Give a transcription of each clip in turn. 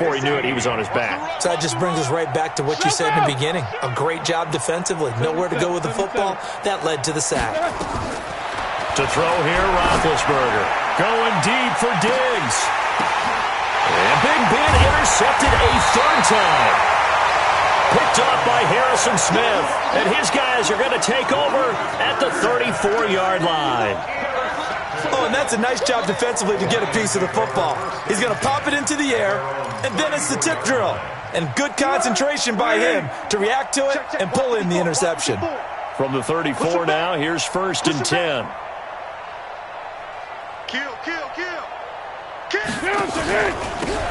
before he knew it, he was on his back. So that just brings us right back to what you said in the beginning. A great job defensively. Nowhere to go with the football. That led to the sack. To throw here, Roethlisberger. Going deep for Diggs. And Big Ben intercepted a third time. Picked off by Harrison Smith. And his guys are going to take over at the 34-yard line. Oh, and that's a nice job defensively to get a piece of the football. He's going to pop it into the air, and then it's the tip drill. And good concentration by him to react to it and pull in the interception. From the 34 now, here's 1st and 10.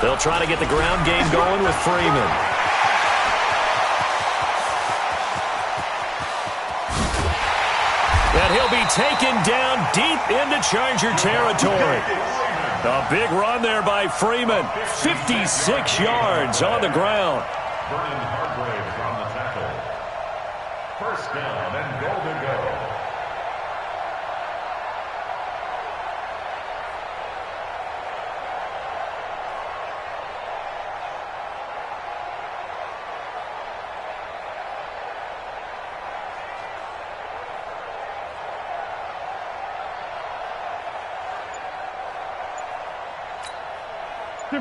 They'll try to get the ground game going with Freeman. And he'll be taken down deep into Charger territory. A big run there by Freeman. 56 yards on the ground. Vernon Hargrave on the tackle. 1st down and goal to go.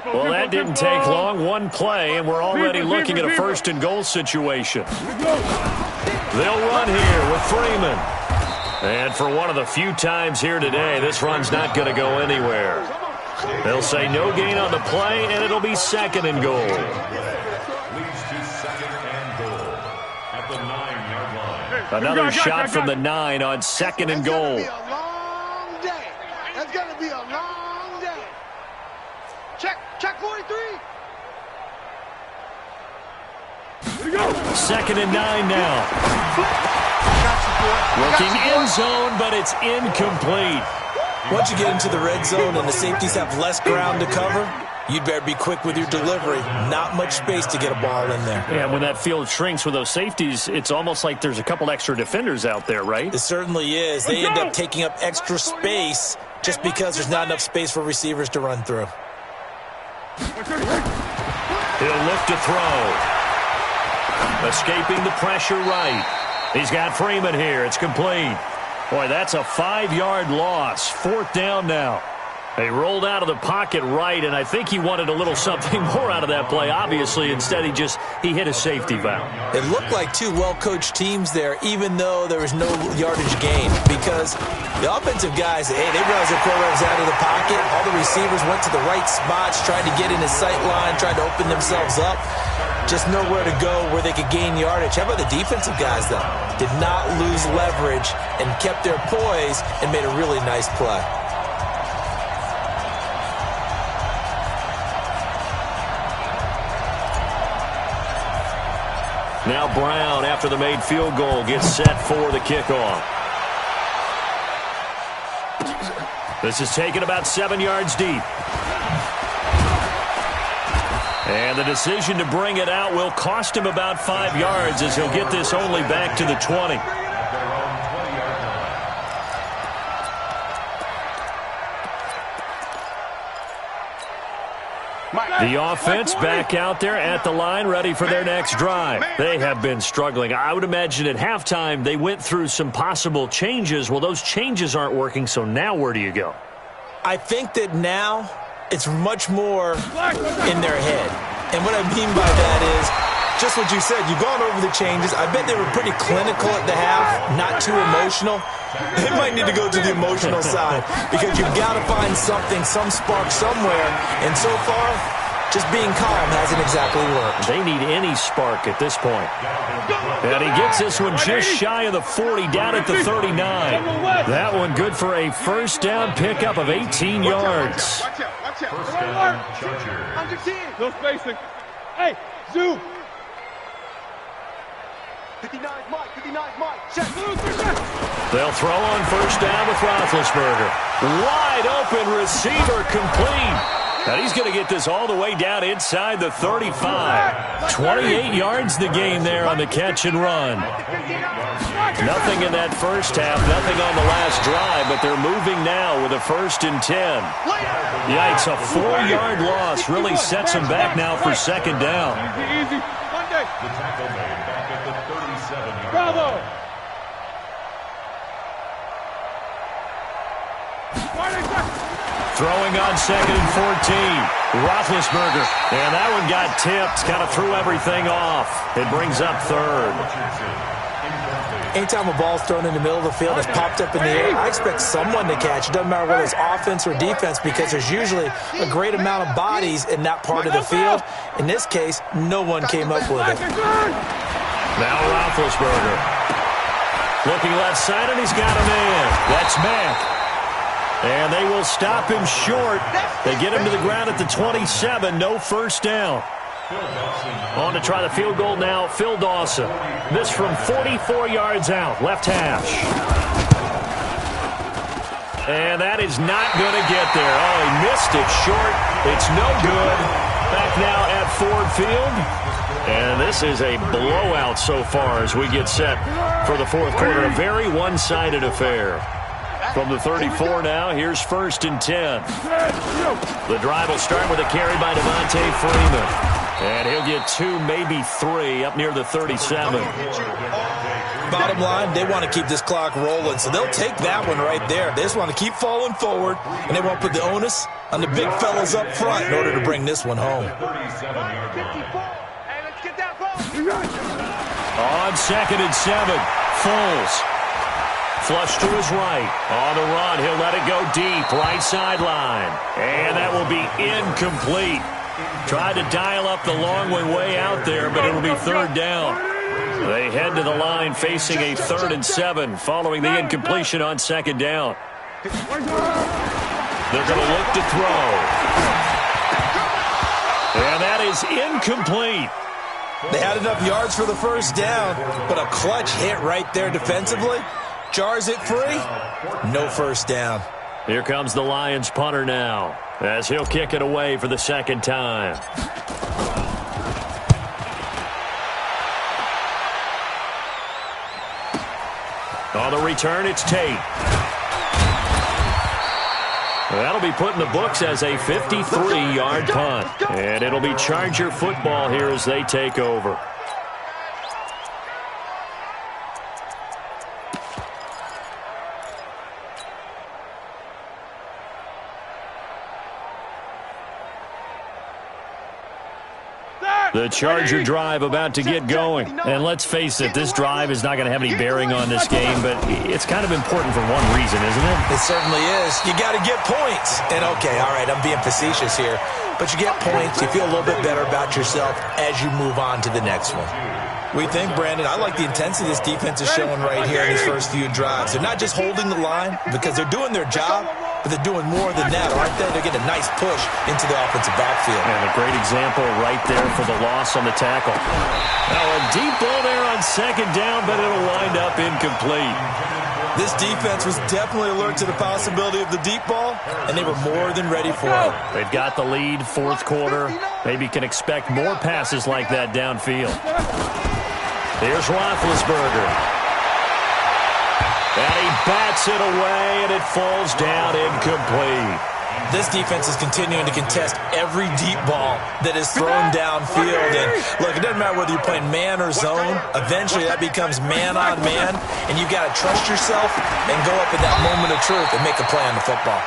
Well, that didn't take long. One play, and we're already looking at a 1st and goal situation. They'll run here with Freeman. And for one of the few times here today, this run's not going to go anywhere. They'll say no gain on the play, and it'll be 2nd and goal. Leads to 2nd and goal at the 9-yard line. Another shot from the 9 on 2nd and goal. That's going to be a long day. Check 43. 2nd and 9 now. Working end zone, but it's incomplete. Once you get into the red zone and the safeties have less ground to cover, you'd better be quick with your delivery. Not much space to get a ball in there. Yeah, when that field shrinks with those safeties, it's almost like there's a couple extra defenders out there, right? It certainly is. They end up taking up extra space just because there's not enough space for receivers to run through. He'll look to throw. Escaping the pressure right. He's got Freeman here. It's complete. Boy, that's a 5-yard loss. 4th down now. They rolled out of the pocket right, and I think he wanted a little something more out of that play, obviously. Instead, he hit a safety valve. It looked like two well-coached teams there, even though there was no yardage gain, because the offensive guys, hey, they realized their quarterback was out of the pocket. All the receivers went to the right spots, tried to get in his sight line, tried to open themselves up. Just nowhere to go where they could gain yardage. How about the defensive guys, though? Did not lose leverage and kept their poise and made a really nice play. Now Brown, after the made field goal, gets set for the kickoff. This is taken about 7 yards deep. And the decision to bring it out will cost him about 5 yards as he'll get this only back to the 20. The offense back out there at the line, ready for their next drive. They have been struggling. I would imagine at halftime they went through some possible changes. Well, those changes aren't working, so now where do you go? I think that now it's much more in their head. And what I mean by that is just what you said. You've gone over the changes. I bet they were pretty clinical at the half, not too emotional. They might need to go to the emotional side because you've got to find something, some spark somewhere. And so far, just being calm hasn't exactly worked. They need any spark at this point. And he gets this one just shy of the 40, down at the 39. That one good for a 1st down pickup of 18 yards. Watch out. First down, Chargers. Under 10. No spacing. Hey, zoom. 59 Mike. Check. They'll throw on 1st down with Roethlisberger. Wide open receiver complete. And he's going to get this all the way down inside the 35. 28 yards the gain there on the catch and run. Nothing in that first half, nothing on the last drive, but they're moving now with a 1st and 10. Yikes, a 4-yard loss really sets them back now for 2nd down. Easy. Monday. The tackle made back at the 37-yard Bravo. line. Throwing on 2nd and 14. Roethlisberger. And that one got tipped, kind of threw everything off. It brings up 3rd. Anytime a ball's thrown in the middle of the field, it's popped up in the air, I expect someone to catch. It doesn't matter whether it's offense or defense because there's usually a great amount of bodies in that part of the field. In this case, no one came up with it. Now Roethlisberger. Looking left side, and he's got a man. That's Mack. And they will stop him short. They get him to the ground at the 27. No 1st down. On to try the field goal now, Phil Dawson. This from 44 yards out, left hash. And that is not going to get there. Oh, he missed it short. It's no good. Back now at Ford Field. And this is a blowout so far as we get set for the 4th quarter. A very one-sided affair. From the 34 now, here's 1st and 10. The drive will start with a carry by Devontae Freeman. And he'll get 2, maybe 3, up near the 37. Bottom line, they want to keep this clock rolling, so they'll take that one right there. They just want to keep falling forward, and they won't put the onus on the big fellas up front in order to bring this one home. Hey, let's get that ball. On 2nd and 7, Foles. Flush to his right. On the run, he'll let it go deep, right sideline. And that will be incomplete. Tried to dial up the long way out there, but it'll be 3rd down. They head to the line facing a 3rd and 7 following the incompletion on 2nd down. They're going to look to throw. And that is incomplete. They had enough yards for the 1st down, but a clutch hit right there defensively. Jars it free. No 1st down. Here comes the Lions punter now as he'll kick it away for the 2nd time. On the return, it's Tate. That'll be put in the books as a 53-yard punt. And it'll be Charger football here as they take over. The Charger drive about to get going. And let's face it, this drive is not going to have any bearing on this game, but it's kind of important for one reason, isn't it? It certainly is. You got to get points. And okay, all right, I'm being facetious here. But you get points, you feel a little bit better about yourself as you move on to the next one. We think, Brandon, I like the intensity this defense is showing right here in these first few drives. They're not just holding the line because they're doing their job, but they're doing more than that, aren't they? They're getting a nice push into the offensive backfield. And a great example right there for the loss on the tackle. Now a deep ball there on 2nd down, but it'll wind up incomplete. This defense was definitely alert to the possibility of the deep ball, and they were more than ready for it. They've got the lead, 4th quarter. Maybe can expect more passes like that downfield. Here's Roethlisberger. And he bats it away, and it falls down incomplete. This defense is continuing to contest every deep ball that is thrown downfield. And look, it doesn't matter whether you're playing man or zone. Eventually, that becomes man on man, and you've got to trust yourself and go up at that moment of truth and make a play on the football.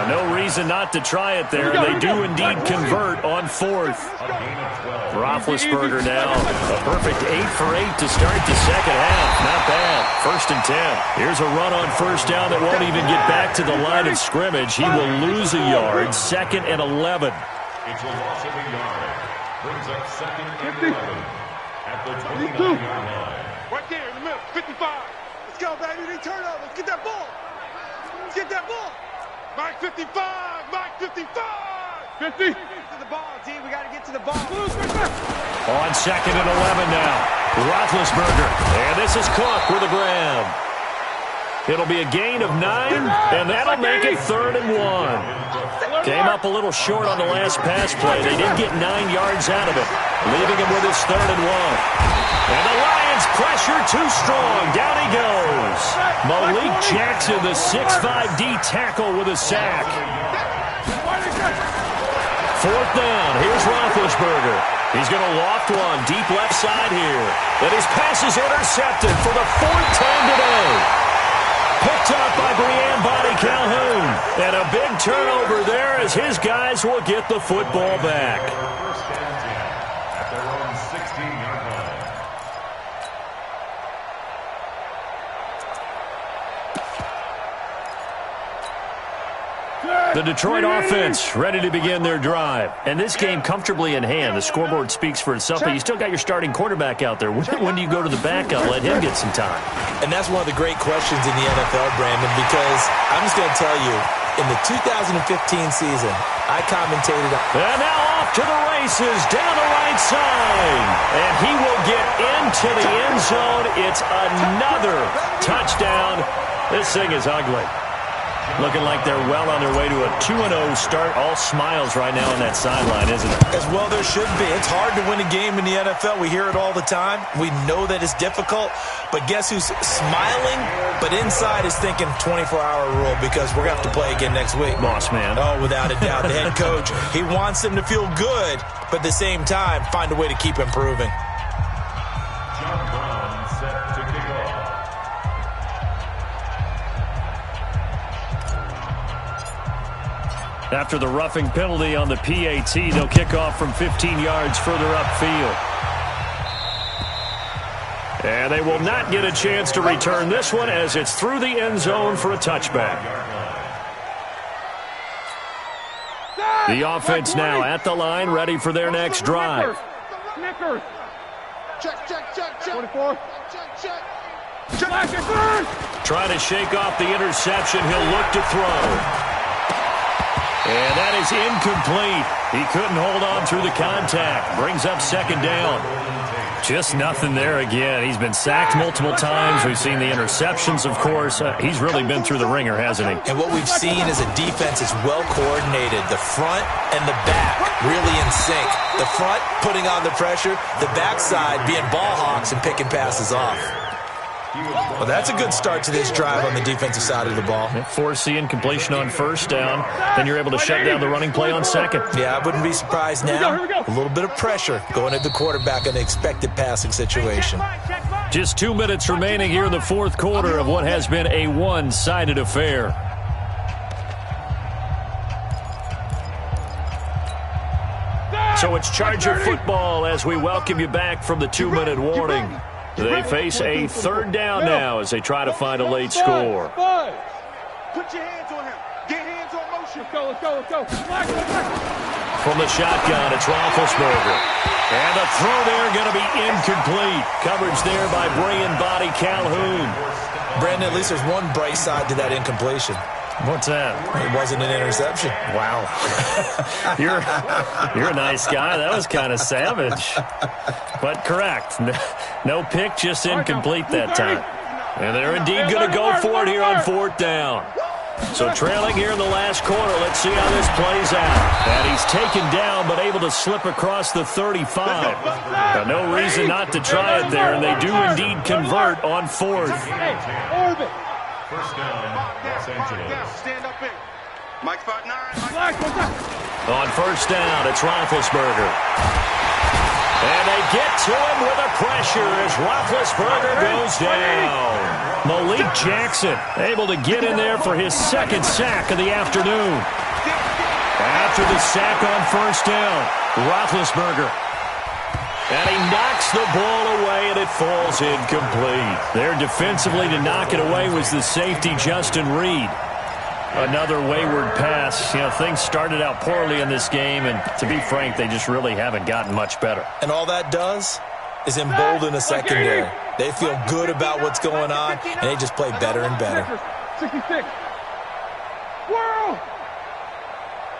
No reason not to try it there. They do indeed convert on 4th. Roethlisberger now, a perfect 8 for 8 to start the 2nd half. Not bad. 1st and 10. Here's a run on 1st down that won't even get back to the line of scrimmage. He will lose a yard. 2nd and 11. It's a loss of a yard. Brings up 2nd and 11 at the 29-yard line. Right there in the middle, 55. Let's go, baby. They turn over. Let's get that ball. Let's get that ball. Mike 55. Mike 55. 50. Get to the ball, T. We got to get to the ball. On 2nd and 11 now. Roethlisberger. And this is Cook with a grab. It'll be a gain of 9, and that'll make it 3rd and 1. Came up a little short on the last pass play. They did get 9 yards out of it, leaving him with his 3rd and 1. And the Lions pressure too strong. Down he goes. Malik Jackson, the 6'5" D tackle with a sack. 4th down. Here's Roethlisberger. He's going to loft one deep left side here. And his pass is intercepted for the 4th time today. Picked up by Brian Body Calhoun. And a big turnover there as his guys will get the football back. First and 10 at their own 16-yard line. The Detroit offense ready to begin their drive. And this game comfortably in hand. The scoreboard speaks for itself, but you still got your starting quarterback out there. When do you go to the backup? Let him get some time. And that's one of the great questions in the NFL, Brandon, because I'm just going to tell you, in the 2015 season, I commentated on... And now off to the races, down the right side. And he will get into the end zone. It's another touchdown. This thing is ugly. Looking like they're well on their way to a 2-0 start. All smiles right now on that sideline, isn't it? As well there should be. It's hard to win a game in the NFL. We hear it all the time. We know that it's difficult. But guess who's smiling, but inside is thinking 24-hour rule because we're going to have to play again next week. Boss man. Oh, without a doubt. The head coach, he wants them to feel good, but at the same time, find a way to keep improving. John Brown set to kick off. After the roughing penalty on the PAT, they'll kick off from 15 yards further upfield. And they will not get a chance to return this one as it's through the end zone for a touchback. The offense now at the line, ready for their next drive. Check, check, check, check. 24. Check, check. Trying to shake off the interception. He'll look to throw. And that is incomplete. He couldn't hold on through the contact. Brings up 2nd down. Just nothing there again. He's been sacked multiple times. We've seen the interceptions, of course. He's really been through the ringer, hasn't he? And what we've seen is a defense is well coordinated. The front and the back really in sync. The front putting on the pressure. The backside being ball hawks and picking passes off. Well, that's a good start to this drive on the defensive side of the ball. Force the incompletion on 1st down. Then you're able to shut down the running play on 2nd. Yeah, I wouldn't be surprised now. Here we go. A little bit of pressure going at the quarterback in the expected passing situation. Just 2 minutes remaining here in the 4th quarter of what has been a one-sided affair. So it's Charger football as we welcome you back from the 2-minute warning. They face a 3rd down now as they try to find a late score. Put your hands on him. Get hands on motion. Let's go. From the shotgun, it's Roethlisberger. And the throw there going to be incomplete. Coverage there by Brian Body Calhoun. Brandon, at least there's one bright side to that incompletion. What's that? It wasn't an interception. Wow. You're a nice guy. That was kind of savage. But correct. No pick, just incomplete that time. And they're indeed going to go for it here on 4th down. So trailing here in the last quarter. Let's see how this plays out. And he's taken down but able to slip across the 35. Now, no reason not to try it there, and they do indeed convert on 4th. Orbit. First down, Los Angeles. Stand up in. Mike 5'9". On 1st down, it's Roethlisberger. And they get to him with a pressure as Roethlisberger goes down. Malik Jackson able to get in there for his 2nd sack of the afternoon. After the sack on 1st down, Roethlisberger. And he knocks the ball away, and it falls incomplete. There defensively to knock it away was the safety, Justin Reed. Another wayward pass. You know, things started out poorly in this game, and to be frank, they just really haven't gotten much better. And all that does is embolden a secondary. They feel good about what's going on, and they just play better and better. 66. Whirl.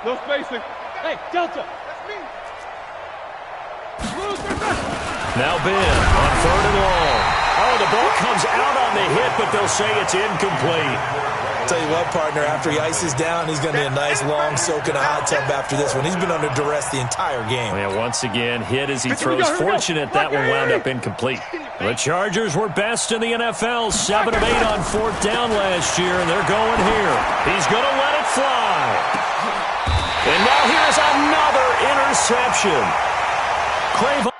No spacing. Hey, Delta. That's me. Now Ben on 3rd and long. Oh, the ball comes out on the hit, but they'll say it's incomplete. Tell you what, partner, after he ices down, he's going to need a nice long soak in a hot tub after this one. He's been under duress the entire game. Yeah, once again, hit as he throws. Fortunate that one wound up incomplete. The Chargers were best in the NFL, 7 of 8 on fourth down last year, and they're going here. He's going to let it fly. And now here's another interception. Crave